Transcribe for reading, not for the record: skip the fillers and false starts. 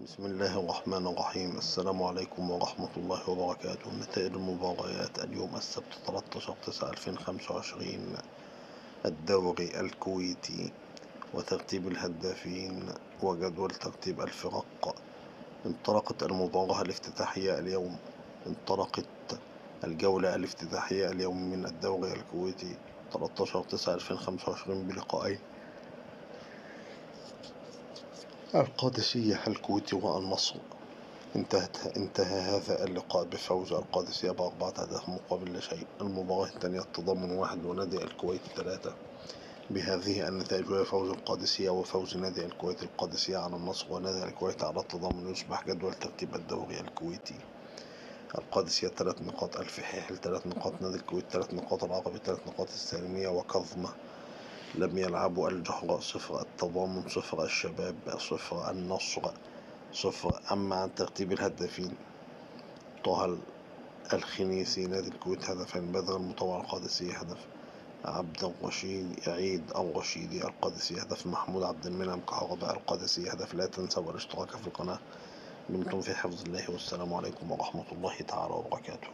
بسم الله الرحمن الرحيم. السلام عليكم ورحمة الله وبركاته. نتائج المباريات اليوم السبت 13/9/2025. الدوري الكويتي وترتيب الهدافين وجدول ترتيب الفرق. انطلقت المباراة الافتتاحية اليوم. انطلقت الجولة الافتتاحية اليوم من الدوري الكويتي 13/9/2025 بلقائين: القادسية الكويتي والنصر. انتهى هذا اللقاء بفوز القادسية ب4 أهداف مقابل لا شيء. المباراة الثانية التضامن 1 ونادي الكويت 3. بهذه النتائج وفوز القادسية وفوز نادي الكويت القادسية على النصر ونادي الكويت على التضامن، يصبح جدول ترتيب الدوري الكويتي: القادسية 3 نقاط، الفحيح 3 نقاط، نادي الكويت 3 نقاط، العربي 3 نقاط، السالمية وكظمة لم يلعبوا، الجحراء 0، التضامن 0، الشباب 0، النصر 0. أما عن ترتيب الهدافين: طه الخنيسي نادي الكويت هدفين، بدر المطوع القادسية هدف، عبد الرشيد عيد الرشيدي القادسية هدف، محمود عبد المنعم كهرباء القادسية هدف. لا تنسوا الاشتراك في القناة. دمتم في حفظ الله، والسلام عليكم ورحمة الله تعالى وبركاته.